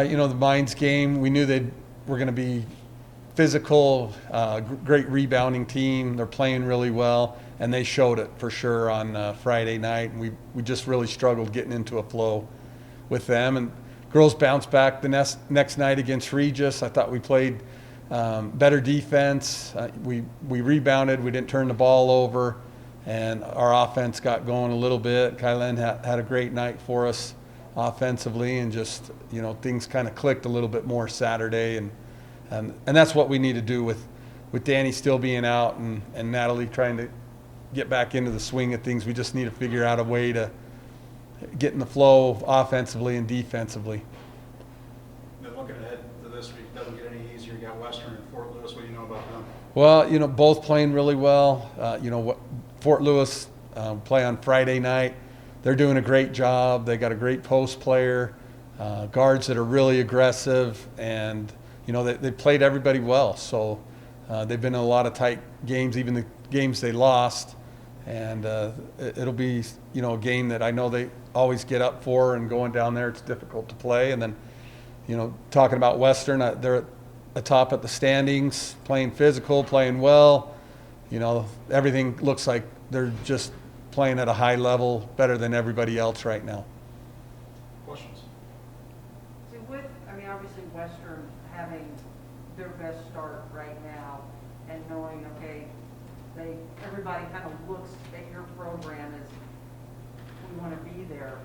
The Mines game, we knew they were going to be physical, great rebounding team. They're playing really well, and they showed it for sure on Friday night. And we just really struggled getting into a flow with them. And girls bounced back the next night against Regis. I thought we played better defense. We rebounded. We didn't turn the ball over, and our offense got going a little bit. Kylyn had a great night for us offensively, and just things kind of clicked a little bit more Saturday, and that's what we need to do with Danny still being out and Natalie trying to get back into the swing of things. We just need to figure out a way to get in the flow offensively and defensively. Now looking ahead to this week, doesn't get any easier. You got Western and Fort Lewis. What do you know about them? Well, both playing really well. Fort Lewis play on Friday night. They're doing a great job. They got a great post player, guards that are really aggressive, and they played everybody well. So they've been in a lot of tight games, even the games they lost, and it'll be a game that I know they always get up for. And going down there, it's difficult to play. And then talking about Western, they're atop at the standings, playing physical, playing well. Everything looks like they're just playing at a high level, better than everybody else right now. Questions? See, obviously Western having their best start right now, and knowing, okay, everybody kind of looks at your program as we want to be there.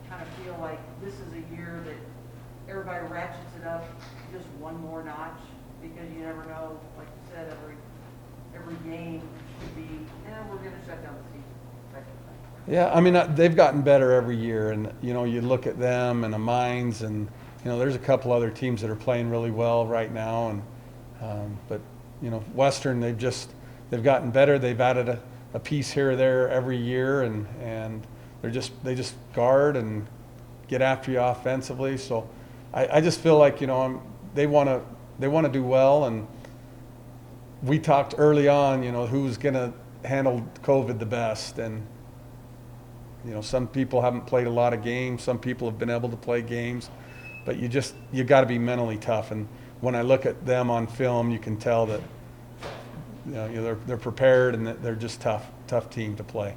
Kind of feel like this is a year that everybody ratchets it up just one more notch, because you never know, like you said, every game could be, we're going to shut down the season. Yeah, they've gotten better every year, and you look at them and the Mines, and there's a couple other teams that are playing really well right now, and but Western, they've gotten better. They've added a piece here or there every year, and they just guard and get after you offensively. So I just feel like they want to do well, and we talked early on who's going to handle COVID the best, and some people haven't played a lot of games. Some people have been able to play games, but you got to be mentally tough. And when I look at them on film, you can tell that they're prepared, and that they're just tough team to play.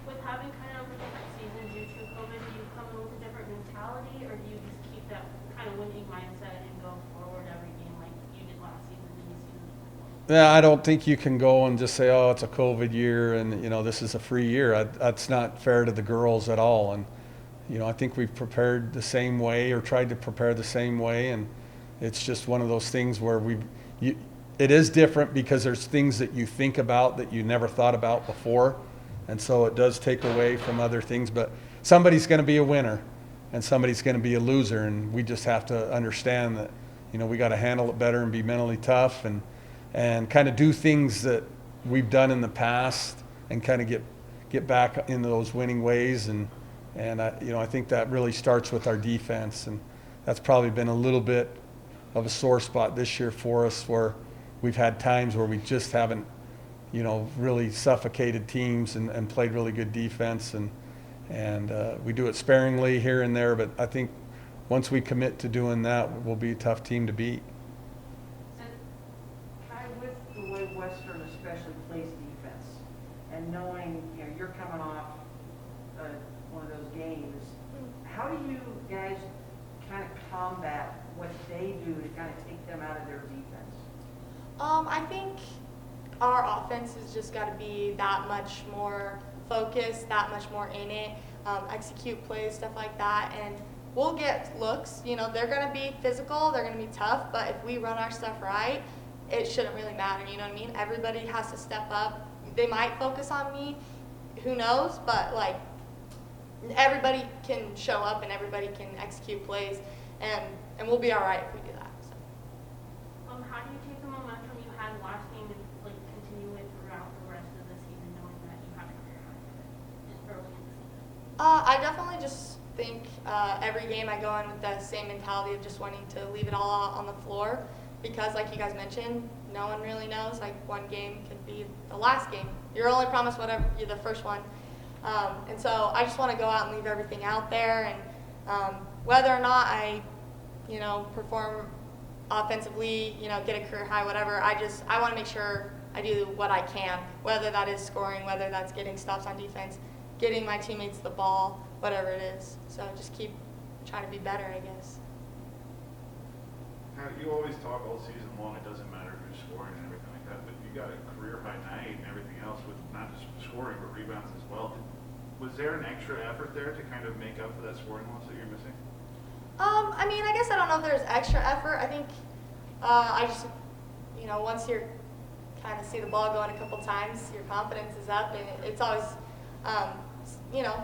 With having kind of a different season due to COVID, do you come in with a different mentality, or do you just keep that kind of winning mindset and go forward every game like you did last season and the season before? Yeah, I don't think you can go and just say, oh, it's a COVID year and this is a free year. That's not fair to the girls at all. And I think we've prepared the same way, or tried to prepare the same way, and it's just one of those things where it is different, because there's things that you think about that you never thought about before, and so it does take away from other things. But somebody's going to be a winner and somebody's going to be a loser, and we just have to understand that we got to handle it better and be mentally tough, and kind of do things that we've done in the past, and kind of get back into those winning ways. And I think that really starts with our defense, and that's probably been a little bit of a sore spot this year for us, where we've had times where we just haven't really suffocated teams and played really good defense, and we do it sparingly here and there, but I think once we commit to doing that, we'll be a tough team to beat. With the way Western especially plays defense, and knowing you're coming off one of those games, how do you guys kind of combat what they do to kind of take them out of their defense? I think our offense has just got to be that much more focused, that much more in it, execute plays, stuff like that, and we'll get looks. They're going to be physical, they're going to be tough, but if we run our stuff right, it shouldn't really matter, you know what I mean? Everybody has to step up. They might focus on me, who knows, but everybody can show up and everybody can execute plays, and we'll be all right if we do that. So. How do you take the momentum you had last game and continue it throughout the rest of the season, knowing that you have a career high early in the season? I definitely just think every game I go in with the same mentality of just wanting to leave it all out on the floor, because like you guys mentioned, no one really knows. One game could be the last game. You're only promised whatever you're the first one. And so I just want to go out and leave everything out there, Whether or not I, perform offensively, get a career high, whatever, I want to make sure I do what I can, whether that is scoring, whether that's getting stops on defense, getting my teammates the ball, whatever it is. So just keep trying to be better, I guess. Now, you always talk all season long, it doesn't matter who's scoring and everything like that, but you got a career high night and everything else with not just scoring but rebounds as well. Was there an extra effort there to kind of make up for that scoring loss that you're missing? I guess I don't know if there's extra effort. I think I just, once you're kind of see the ball going a couple times, your confidence is up, and it's always,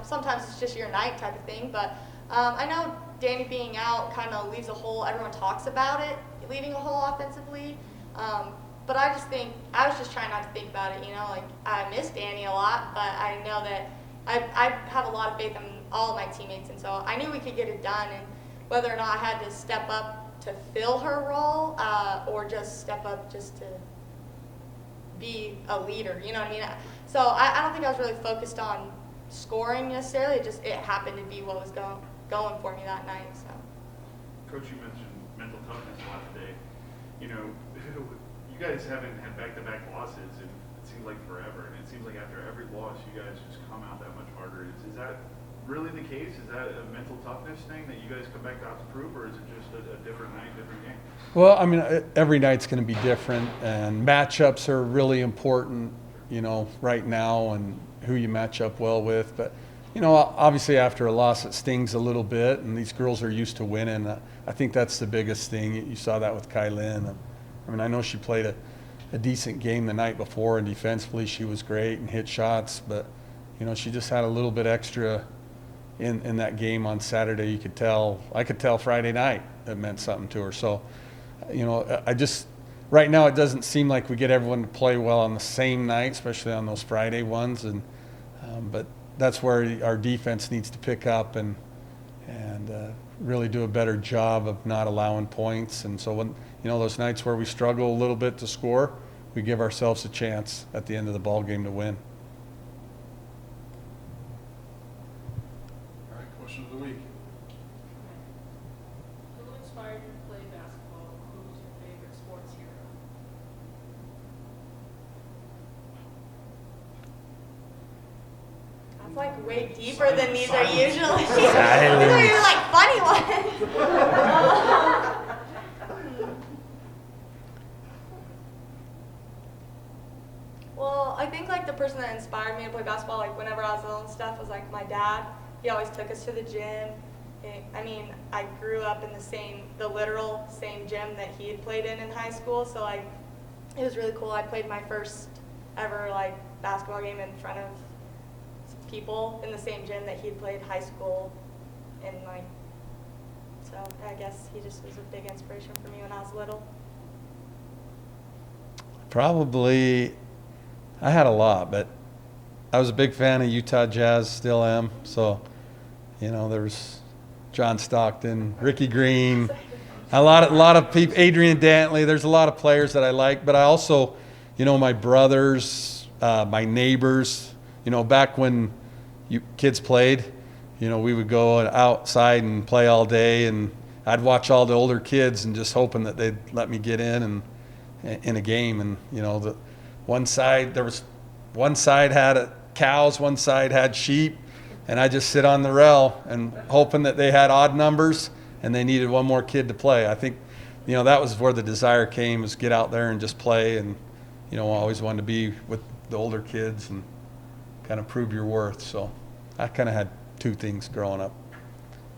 sometimes it's just your night type of thing. But I know Danny being out kind of leaves a hole. Everyone talks about it, leaving a hole offensively. But I just think, I was just trying not to think about it, like I miss Danny a lot, but I know that I have a lot of faith in all of my teammates, and so I knew we could get it done. And whether or not I had to step up to fill her role or just step up just to be a leader, you know what I mean? So I don't think I was really focused on scoring necessarily. It happened to be what was going for me that night. So, Coach, you mentioned mental toughness a lot today. You guys haven't had back-to-back losses, and it seems like forever. And it seems like after every loss, you guys just come out that much harder. Is that really the case? Is that a mental toughness thing that you guys come back out to prove, or is it just a different night, different game? Well, I mean, every night's going to be different, and matchups are really important, right now, and who you match up well with. But, obviously after a loss, it stings a little bit, and these girls are used to winning. I think that's the biggest thing. You saw that with Kylyn. I know she played a decent game the night before, and defensively she was great and hit shots, but, she just had a little bit extra in that game on Saturday. I could tell Friday night it meant something to her. So, right now it doesn't seem like we get everyone to play well on the same night, especially on those Friday ones. And but that's where our defense needs to pick up and really do a better job of not allowing points. And so when those nights where we struggle a little bit to score, we give ourselves a chance at the end of the ball game to win. All right, question of the week. Who inspired you to play basketball? Who's your favorite sports hero? that's like way deeper than these are usually. These are usually like funny ones. Well, I think like the person that inspired me to play basketball, like whenever I was little and stuff, was like my dad. He always took us to the gym. I grew up in the literal same gym that he had played in high school. So like, it was really cool. I played my first ever like basketball game in front of people in the same gym that he'd played high school in. So I guess he just was a big inspiration for me when I was little. Probably, I had a lot, but I was a big fan of Utah Jazz, still am. So, there was John Stockton, Ricky Green, a lot of people, Adrian Dantley. There's a lot of players that I like, but I also, my brothers, my neighbors, back when kids played, we would go outside and play all day, and I'd watch all the older kids and just hoping that they'd let me get in a game. And, there was one side had cows, one side had sheep, and I just sit on the rail and hoping that they had odd numbers and they needed one more kid to play. I think, that was where the desire came, was get out there and just play. And, I always wanted to be with the older kids and kind of prove your worth. So I kind of had two things growing up.